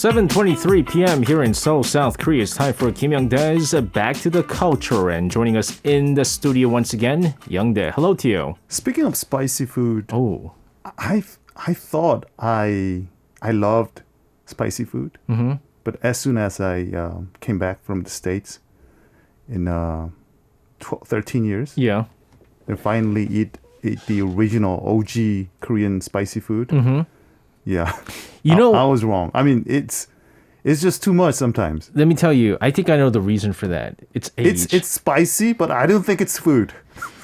7:23 p.m. here in Seoul, South Korea. It's time for Kim Young-dae's Back to the Culture. And joining us in the studio once again, Young-dae. Hello to you. Speaking of spicy food, I thought I loved spicy food, but as soon as I came back from the States in 13 years, and finally eat the original OG Korean spicy food. I was wrong. I mean, it's just too much sometimes. Let me tell you, I think I know the reason for that. It's age. It's spicy, but I don't think it's food.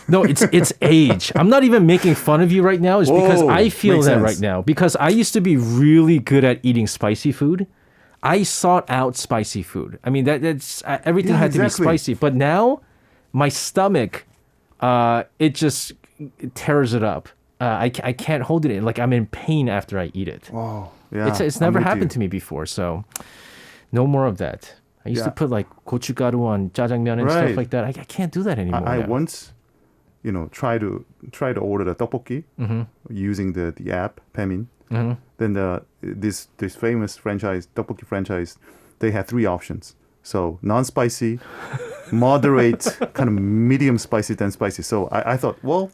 No, it's age. I'm not even making fun of you right now. It's because I feel that sense. right now. Because I used to be really good at eating spicy food. I sought out spicy food. I mean, that's everything had to be spicy. But now, my stomach, it just tears it up. I can't hold it in. Like, I'm in pain after I eat it. Wow. Yeah, it's never happened to me before. So, no more of that. I used to put like gochugaru on jjajangmyeon and stuff like that. I can't do that anymore. I once, try to order the tteokbokki using the app Pemin. Then this famous tteokbokki franchise, they had 3 options. So non-spicy, moderate, kind of medium spicy, then spicy. So I thought, well,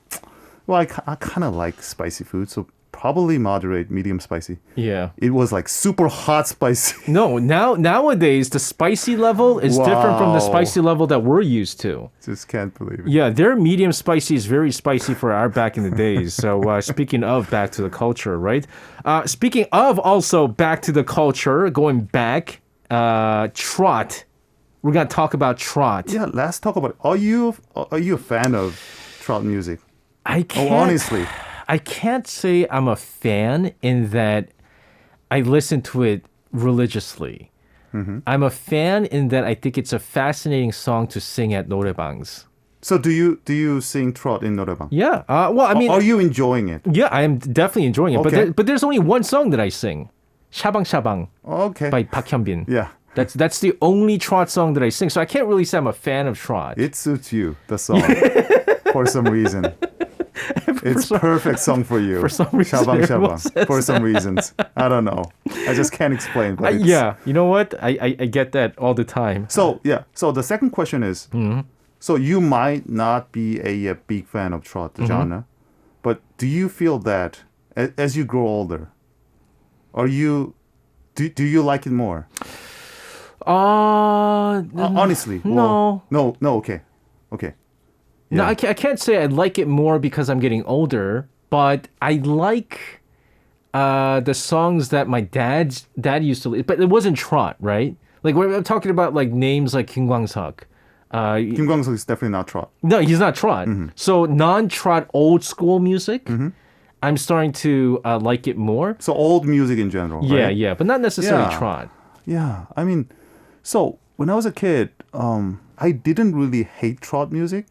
I kind of like spicy food, so probably moderate, medium spicy. Yeah. It was like super hot spicy. No, nowadays the spicy level is different from the spicy level that we're used to. Just can't believe it. Yeah, their medium spicy is very spicy for our back in the days. So speaking of back to the culture, right? Speaking of also back to the culture, going back, Trot. We're going to talk about Trot. Yeah, let's talk about it. Are you a fan of Trot music? Honestly. I can't say I'm a fan in that I listen to it religiously. I'm a fan in that I think it's a fascinating song to sing at norebangs. So do you sing Trot in norebang? Yeah. Well, I mean, are you enjoying it? Yeah, I am definitely enjoying it. Okay. But there's only one song that I sing, Shabang Shabang Okay. by Park Hyun-bin. Yeah. That's the only Trot song that I sing. So I can't really say I'm a fan of Trot. It suits you, the song, for some reason. It's perfect song for you. For some reason, Shabang everyone Shabang. For some reasons. I don't know. I just can't explain. But yeah, you know what? I get that all the time. So the second question is, so you might not be a big fan of Trot, the genre, but do you feel that as you grow older, do you like it more? Honestly. No. No, okay. Yeah. No, I can't say I like it more because I'm getting older, but I like the songs that my dad used to. But it wasn't Trot, right? Like we're talking about like names like Kim Kwang-seok. Kim Kwang-seok is definitely not Trot. No, he's not Trot. So non-Trot old school music, I'm starting to like it more. So old music in general, right? Yeah, but not necessarily Trot. Yeah, I mean, so when I was a kid, I didn't really hate Trot music.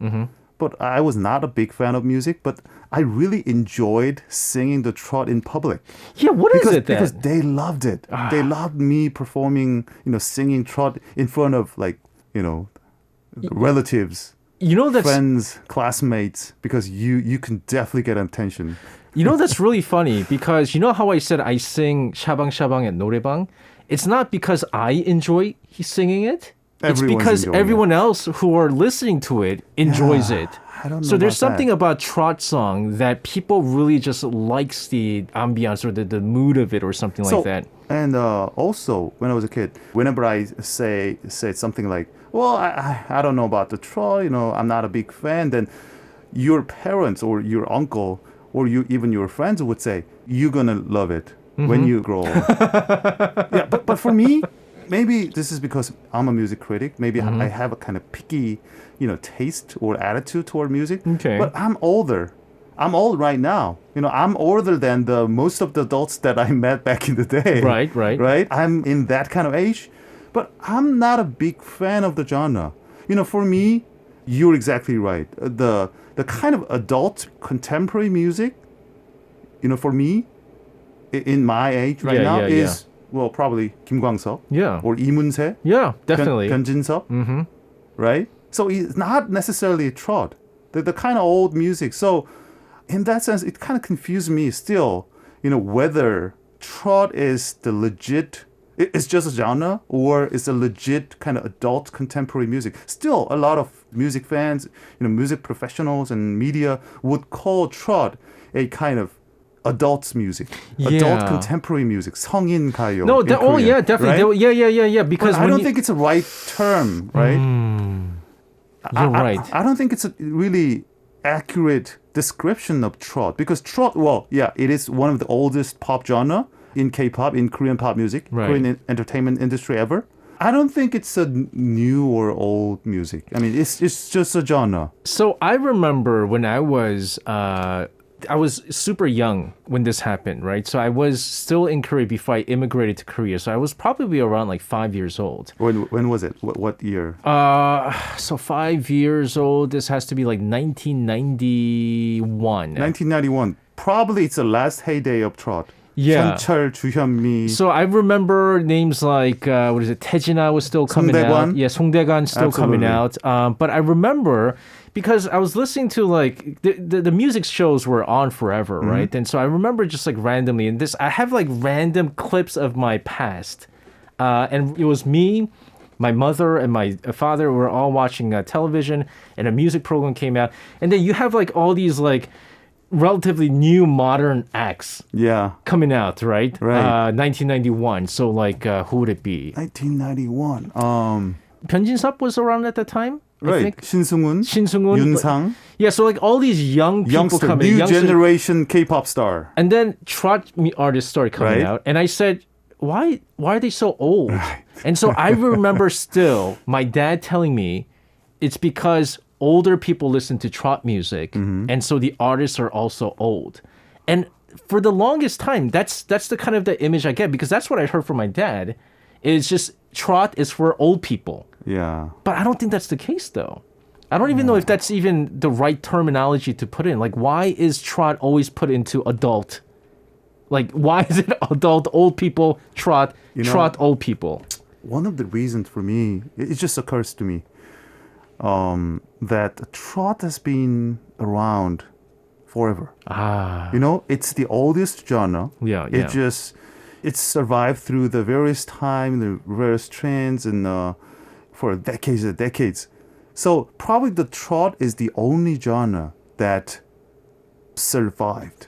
But I was not a big fan of music, but I really enjoyed singing the Trot in public. Yeah, what is it then? Because they loved it. They loved me performing, singing Trot in front of relatives, friends, classmates, because you can definitely get attention. That's really funny because you know how I said I sing Shabang Shabang at norebang? It's not because I enjoy singing it. It's because everyone else who are listening to it enjoys it. I don't know. So there's something about Trot song that people really just likes the ambiance or the mood of it or something like that. And also, when I was a kid, whenever I say something like, well, I don't know about the Trot, I'm not a big fan, then your parents or your uncle or even your friends would say, you're going to love it when you grow old. Yeah, but for me, maybe this is because I'm a music critic. Maybe I have a kind of picky, taste or attitude toward music. Okay. But I'm older. I'm old right now. I'm older than most of the adults that I met back in the day. Right. I'm in that kind of age. But I'm not a big fan of the genre. For me, you're exactly right. The kind of adult contemporary music, for me, in my age right now is... Well, probably Kim Kwang-seok. Yeah. Or Lee Moon-se. Yeah, definitely. Byun Jin-seok. Right? So it's not necessarily Trot. The kind of old music. So in that sense, it kind of confused me still, whether Trot is the legit It's just a genre, or it's a legit kind of adult contemporary music. Still, a lot of music fans, music professionals and media would call trot a kind of adult music, adult contemporary music, 성인 가요. No, Korean, yeah, definitely. right? Yeah. Because I don't think it's a right term, right? You're right. I don't think it's a really accurate description of trot, because trot, it is one of the oldest pop genre in K-pop, in Korean pop music, Right. Korean entertainment industry ever. I don't think it's a new or old music. I mean, it's just a genre. So I remember when I was super young when this happened, right? So I was still in Korea before I immigrated to Korea. So I was probably around like 5 years old. When was it? What year? So 5 years old. This has to be like 1991. 1991. Probably it's the last heyday of trot. Yeah. 현철, 주현미. So I remember names like 태진아 was still coming 송대관? out. Yeah, 송대관 still coming out. But I remember because I was listening to like the music shows were on forever, right? And so I remember just like randomly, and I have like random clips of my past, and it was me, my mother, and my father were all watching television, and a music program came out, and then you have like all these like relatively new modern acts coming out, right? 1991. So like who would it be? 1991. 변진섭 was around at the time, I think. 신승훈, 윤상. Yeah, so like all these young people Youngster, coming, new generation K-pop star. and then Trot artists started coming Right. out, and I said, why are they so old? And so I remember still my dad telling me it's because older people listen to trot music, and so the artists are also old. And for the longest time, that's the kind of the image I get, because that's what I heard from my dad. It's just trot is for old people. Yeah. But I don't think that's the case, though. I don't even know if that's even the right terminology to put in. Like, why is trot always put into adult? Like, why is it adult, old people, trot, trot, old people? One of the reasons for me, it just occurs to me, that trot has been around forever. It's the oldest genre. Yeah. It survived through the various time, the various trends, and for decades and decades. So probably the trot is the only genre that survived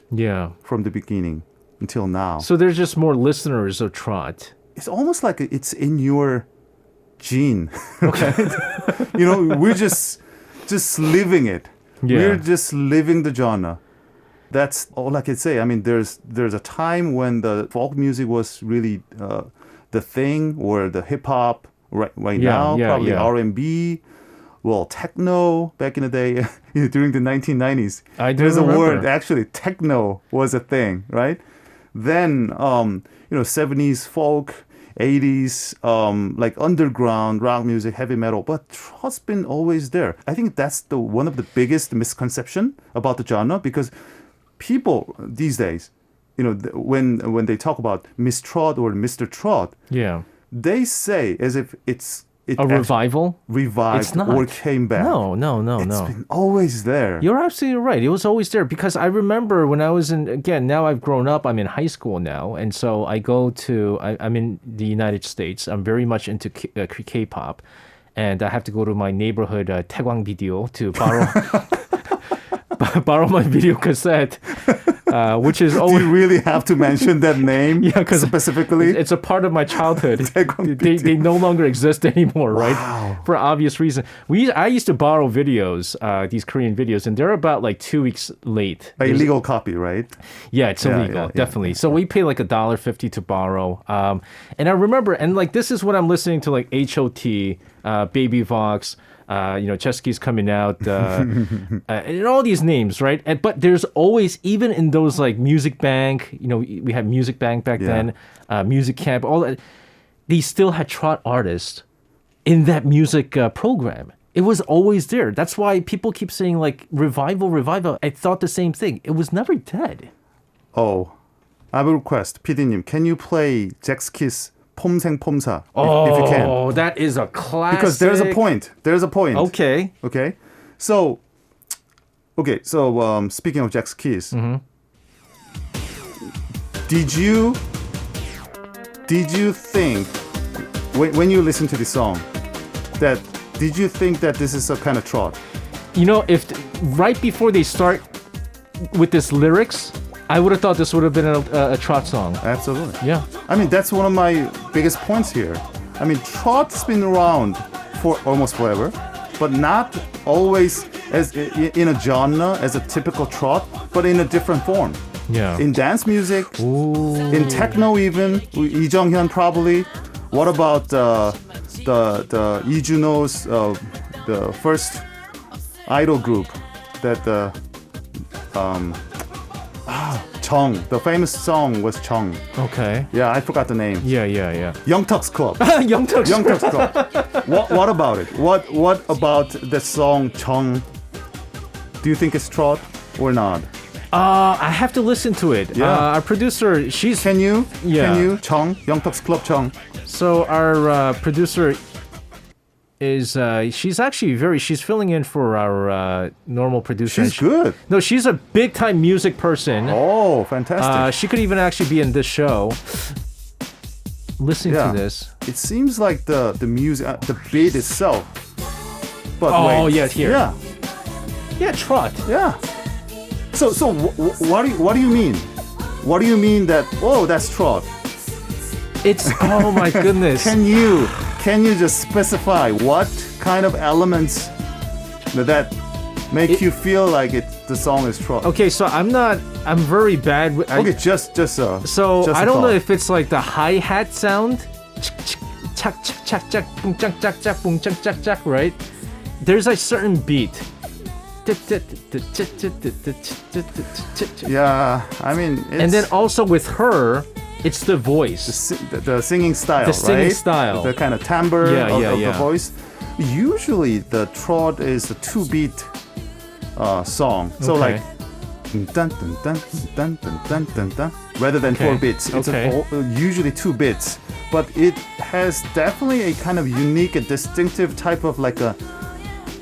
from the beginning until now. So there's just more listeners of trot. It's almost like it's in your gene. Right? We're just living it. Yeah. We're just living the genre. That's all I can say. I mean, there's a time when the folk music was really the thing, or the hip hop. Right now, probably R&B, techno back in the day, during the 1990s. There's remember. a word, actually, techno was a thing, right? Then, 70s folk, 80s, like underground rock music, heavy metal, but trot's been always there. I think that's one of the biggest misconception about the genre, because people these days, when they talk about Miss Trot or Mr. Trot, they say as if it's a revival? Revived It's not. or came back. No. It's been always there. You're absolutely right. It was always there, because I remember when I was now I've grown up, I'm in high school now. And so I'm in the United States. I'm very much into K-pop. And I have to go to my neighborhood Taegwang video to borrow my video cassette. Which is always... Do you really have to mention that name specifically? It's a part of my childhood. They no longer exist anymore, right? For obvious reason. I used to borrow videos, these Korean videos, and they're about like 2 weeks late. Illegal copy, right? Yeah, it's illegal, definitely. So we pay like $1.50 to borrow. And I remember, and like this is when I'm listening to like H.O.T., Baby Vox, Chesky's coming out, and all these names, right? But there's always, even in those like Music Bank, we had Music Bank back then, Music Camp, all that, they still had trot artists in that music program. It was always there. That's why people keep saying like revival. I thought the same thing. It was never dead. Oh, I have a request. PD님, can you play Jack's Kiss? 폼생 폼사, if you can. Oh, that is a classic. Because there's a point. Okay. So speaking of Jack's Kiss, did you did you think when you listen to the song did you think that this is a kind of trot? You know, if right before they start with this lyrics, I would have thought this would have been a trot song. Absolutely. Yeah. I mean, that's one of my biggest points here. I mean, trot's been around for almost forever, but not always as in a genre as a typical trot, but in a different form. Yeah. In dance music, Ooh. in techno even, Lee Jung-hyun probably. What about the Lee Juno's the first idol group that Chung. The famous song was Chung. Okay. Yeah, I forgot the name. Yeah. Youngtuk's Club. Youngtuk's Club. What about it? What about the song Chung? Do you think it's trot or not? I have to listen to it. Yeah. Our producer, she's... Can you? Yeah. Can you? Chung. Youngtuk's Club Chung. So our producer is she's actually she's filling in for our normal producer. She's good. No, she's a big time music person. Oh, fantastic. She could even actually be in this show. Listening Yeah. to this. It seems like the music, the beat itself. But Oh, wait. yeah, here. Yeah. Yeah, trot. Yeah. So what do you mean? What do you mean that? Oh, that's trot. It's oh my goodness. Can you just specify what kind of elements that make you feel like the song is trot? Okay, so I'm very bad with Okay, just So just I a don't know thought. if it's like the hi-hat sound. Chak chak chak chak boom chak chak chak boom chak chak chak, right? There's a certain beat. Yeah, I mean, it's And then also with her, it's the voice. the singing style, The singing right? style. The kind of timbre Yeah, of, yeah, of yeah. the voice. Usually, the trot is a 2-beat song. So Okay. like, dun, dun, dun, dun, dun, dun, dun, dun, rather than Okay. 4 beats. It's Okay. usually 2 bits, but it has definitely a kind of unique and distinctive type of like a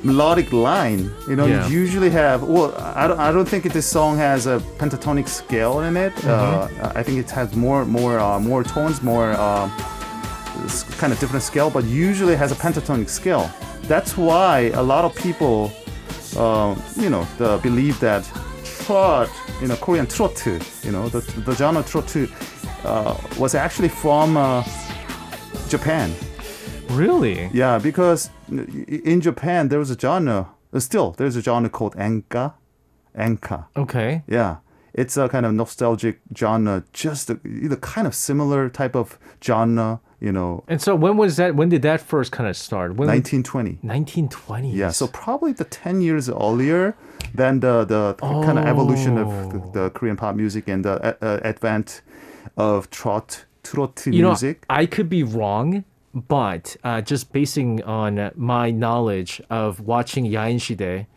melodic line. You know, Yeah. you usually have. Well, I don't think this song has a pentatonic scale in it. Mm-hmm. I think it has more tones, more kind of different scale, but usually has a pentatonic scale. That's why a lot of people, believe that trot, Korean trot, the genre trot, was actually from Japan. Really? Yeah, because in Japan there was a genre. There's a genre called enka. Okay. Yeah, it's a kind of nostalgic genre, just the kind of similar type of genre. And so when was that? When did that first kind of start? 1920. 1920s. Yeah, so probably the 10 years earlier than the kind of evolution of the Korean pop music and the advent of trot music. I could be wrong, but just basing on my knowledge of watching 야인시대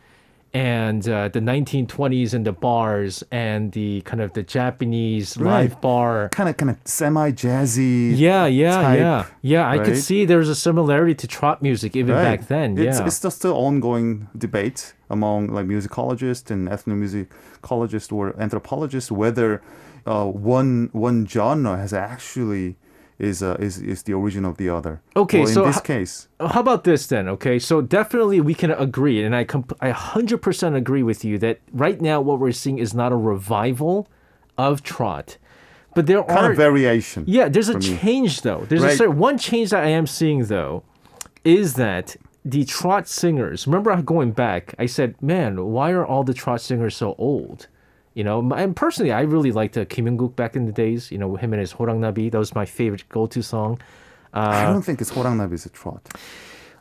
and the 1920s and the bars and the kind of the Japanese live Right. bar. Kind of semi-jazzy. Yeah. I could right? see there's a similarity to trot music even Right. back then. It's just still ongoing debate among like musicologists and ethnomusicologists or anthropologists whether one genre has actually is the origin of the other. Okay, well, so in this case, How about this then? Okay, so definitely we can agree, and I 100% agree with you that right now what we're seeing is not a revival of trot, but there kind are of variation. Yeah, there's a for me. change though. There's Right. one change that I am seeing though, is that the trot singers. Remember going back, I said, man, why are all the trot singers so old? And personally, I really liked Kim Young-dae back in the days. Him and his 호랑나비. That was my favorite go-to song. I don't think it's 호랑나비 is a trot.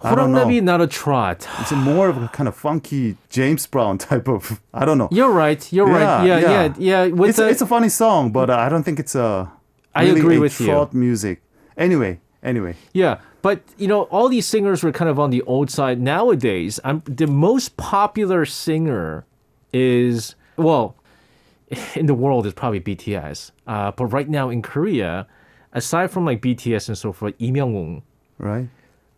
I don't know. 호랑나비 not a trot. It's more of a kind of funky James Brown type of. I don't know. You're right. Yeah. It's a funny song, but I don't think it's a. I really agree a with you. trot music. Anyway. Yeah, but all these singers were kind of on the old side. Nowadays, the most popular singer is in the world is probably BTS. But right now in Korea, aside from like BTS and so forth, Lee Myung-dae. Right.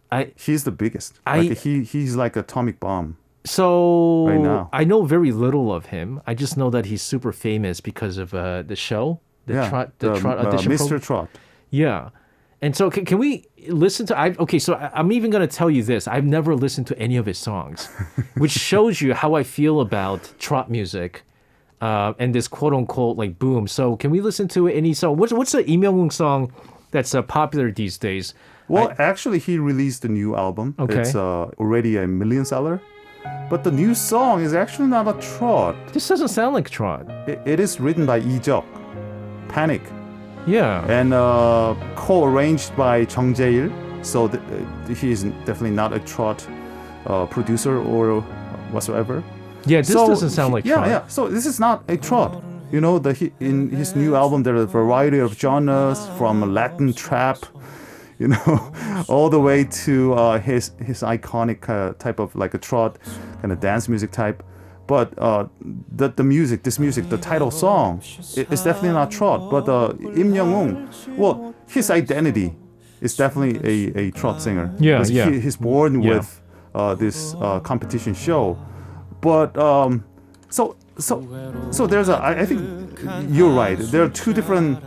I He's the biggest. I- Like he's like atomic bomb. so Right now. I know very little of him. I just know that he's super famous because of the show, the Trot audition Mr. program. Trot. Yeah. And so can we listen to okay, so I'm even going to tell you this. I've never listened to any of his songs, which shows you how I feel about trot music and this quote unquote like boom. So can we listen to any song? What's the Im Young-woong song that's popular these days? Well, actually, he released a new album. Okay. It's already a million seller. But the new song is actually not a trot. This doesn't sound like trot. It is written by Lee Jeok, Panic, Yeah. and co-arranged by Jung Jae-il. So he is definitely not a trot producer or whatsoever. Yeah, this doesn't sound like trot. Yeah. So this is not a trot. You know, in his new album, there are a variety of genres from Latin trap, you know, all the way to his iconic type of like a trot kind of dance music type. But the music, the title song, is definitely not trot. But Im Young-woong, well, his identity is definitely a trot singer. Yeah, 'Cause yeah. He's born with this competition show. But so there's I think you're right. There are two different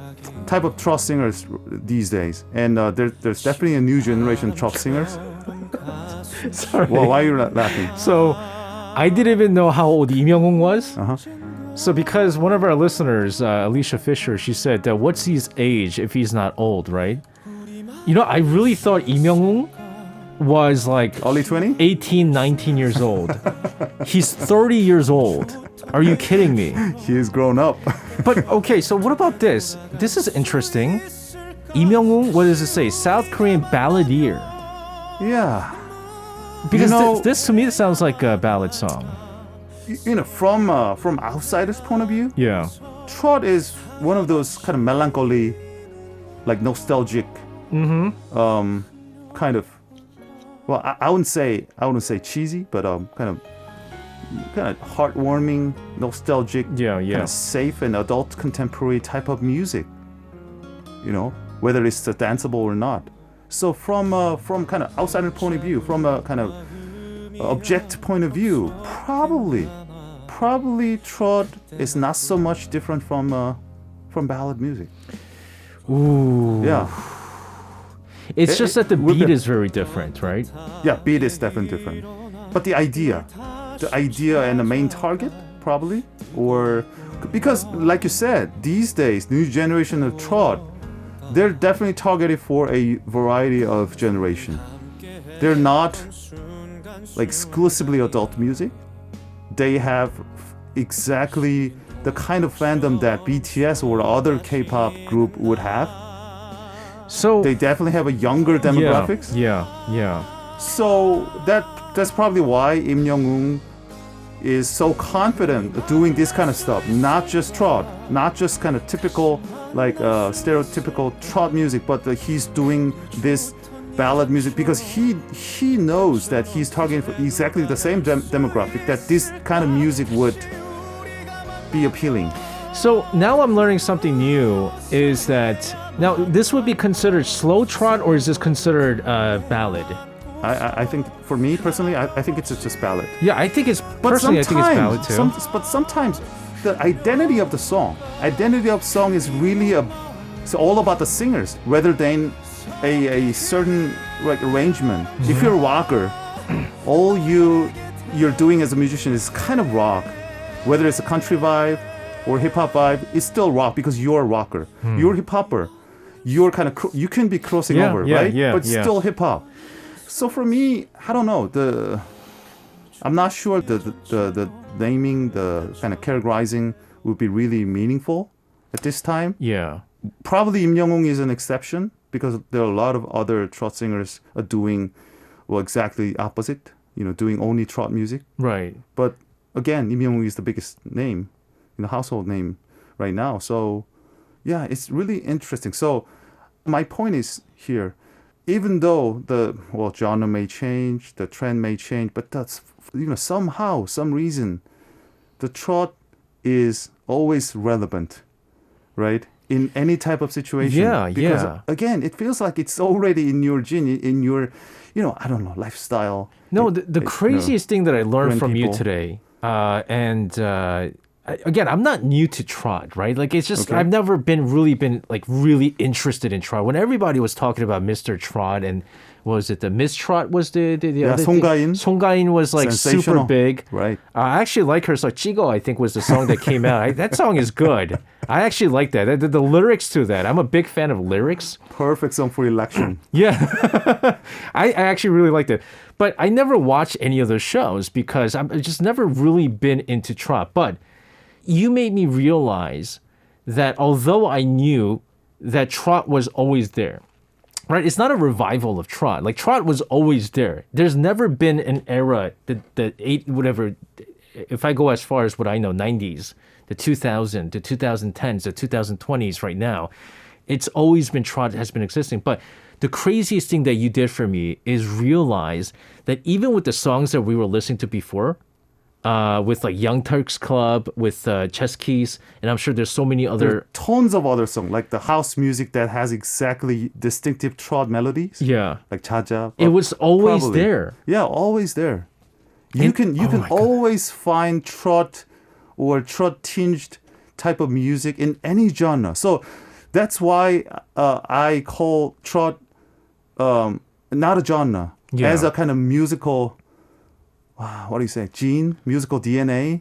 type of trot singers these days, and there's definitely a new generation trot singers. Sorry. Well, why are you laughing? So I didn't even know how old Im Young-woong was. Uh-huh. So because one of our listeners, Alicia Fisher, she said, what's his age if he's not old, right? You know, I really thought Im Young-woong was like Early 20? 18, 19 years old. He's 30 years old. Are you kidding me? He is grown up. But okay, so what about this? This is interesting. Im Young-woong, what does it say? South Korean balladeer. Yeah. Because You know- this to me this sounds like a ballad song. You know, from outsiders' point of view, Yeah. trot is one of those kind of melancholy, like nostalgic, kind of. Well, I wouldn't say cheesy, but kind of heartwarming, nostalgic, Yeah. kind of safe and adult contemporary type of music. You know, whether it's danceable or not. So from kind of outsider point of view, from a kind of object point of view, probably trot is not so much different from ballad music. Ooh. Yeah, It's just that the would beat be- is very different, right? yeah, beat is definitely different, but the idea and the main target probably, or because like you said, these days new generation of trot, they're definitely targeted for a variety of generation. They're not like exclusively adult music. They have exactly the kind of fandom that BTS or other K-pop group would have. So They definitely have a younger demographics. Yeah. So that's probably why Im Young-woong is so confident doing this kind of stuff. Not just trot, not just kind of typical like stereotypical trot music, but he's doing this ballad music because he knows that he's targeting for exactly the same demographic, that this kind of music would be appealing. So now I'm learning something new. Is that now this would be considered slow trot or is this considered ballad? I think for me personally, I think it's just ballad. Yeah, I think it's But personally I think it's ballad too. but sometimes the identity of the song is really it's all about the singers rather than a certain like arrangement. If you're a rocker, all you're doing as a musician is kind of rock, whether it's a country vibe or hip hop vibe, it's still rock because you're a rocker. You're a hip hopper. You're kind of you can be crossing over, right? But still hip hop. So for me, I don't know I'm not sure the naming, the kind of categorizing would be really meaningful at this time. Yeah. Probably Im Young-woong is an exception because there are a lot of other trot singers are doing exactly opposite, doing only trot music. Right. But again, Im Young-woong is the biggest name, household name right now. So yeah, it's really interesting. So my point is here, even though the genre may change, the trend may change, but that's somehow, some reason, the trot is always relevant, right? In any type of situation. Because again, it feels like it's already in your gene, in your, I don't know, lifestyle. No, the craziest thing that I learned when from you people- today, and again, I'm not new to Trot, right? Like it's just I've never been really interested in Trot. When everybody was talking about Mr. Trot and was it the Miss Trot was the other 송가인. 송가인 was like super big. Right. I actually like her song. Chigo, I think, was the song that came out. That song is good. I actually like that. The lyrics to that. I'm a big fan of lyrics. Perfect song for election. Yeah. I actually really liked it. But I never watched any of those shows because I've just never really been into Trot. But you made me realize that although I knew that Trot was always there, right? It's not a revival of Trot. Like Trot was always there. There's never been an era if I go as far as what I know, 90s, the 2000s, the 2010s, the 2020s right now, it's always been Trot has been existing. But the craziest thing that you did for me is realize that even with the songs that we were listening to before, with like Young Turks Club, with Chess Keys, and I'm sure there's so many other... There are tons of other songs, like the house music that has exactly distinctive Trot melodies. Yeah. Like Chaja. It was always there. Yeah, always there. You can always find Trot or Trot-tinged type of music in any genre. So that's why I call Trot not a genre, as a kind of musical... what do you say? Gene, musical DNA,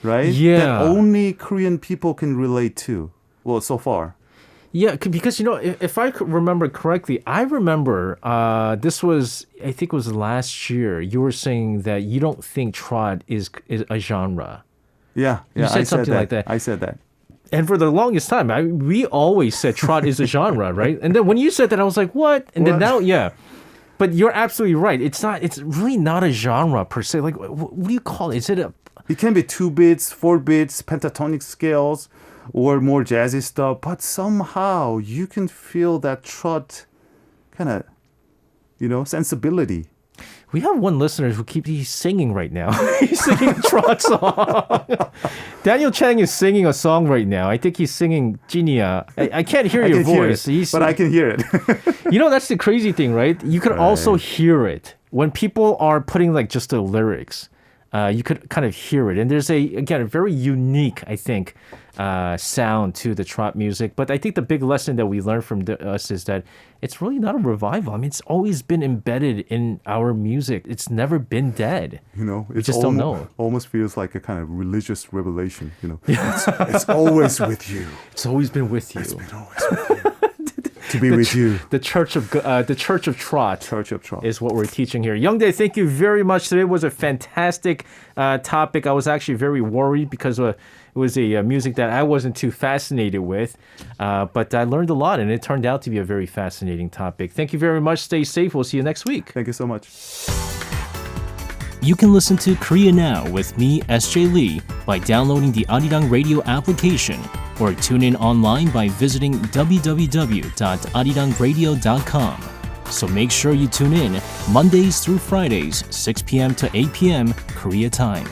right? Yeah. That only Korean people can relate to. Well, so far. Yeah, because, if I could remember correctly, I remember I think it was last year, you were saying that you don't think Trot is a genre. Yeah. You said something like that. I said that. And for the longest time, we always said Trot is a genre, right? And then when you said that, I was like, what? And then now, yeah. But you're absolutely right. It's really not a genre per se. Like, what do you call it? It can be 2 beats, 4 beats, pentatonic scales, or more jazzy stuff. But somehow you can feel that Trot kind of, sensibility. We have one listener he's singing right now. He's singing a Trot song. Daniel Chang is singing a song right now. I think he's singing Jinia. I can't hear your voice. But I can hear it. That's the crazy thing, right? You could also hear it. When people are putting like just the lyrics, you could kind of hear it. And there's a very unique, I think, sound to the Trot music. But I think the big lesson that we learned from us is that it's really not a revival. I mean, it's always been embedded in our music. It's never been dead. We just don't know. Almost feels like a kind of religious revelation. It's always with you. It's always been with you. It's been always with you. To be with you. The Church of Trot. Church of Trot is what we're teaching here. Young-dae, thank you very much. Today was a fantastic topic. I was actually very worried because it was a music that I wasn't too fascinated with, but I learned a lot, and it turned out to be a very fascinating topic. Thank you very much. Stay safe. We'll see you next week. Thank you so much. You can listen to Korea Now with me, SJ Lee, by downloading the Arirang Radio application or tune in online by visiting www.arirangradio.com. So make sure you tune in Mondays through Fridays, 6 p.m. to 8 p.m. Korea time.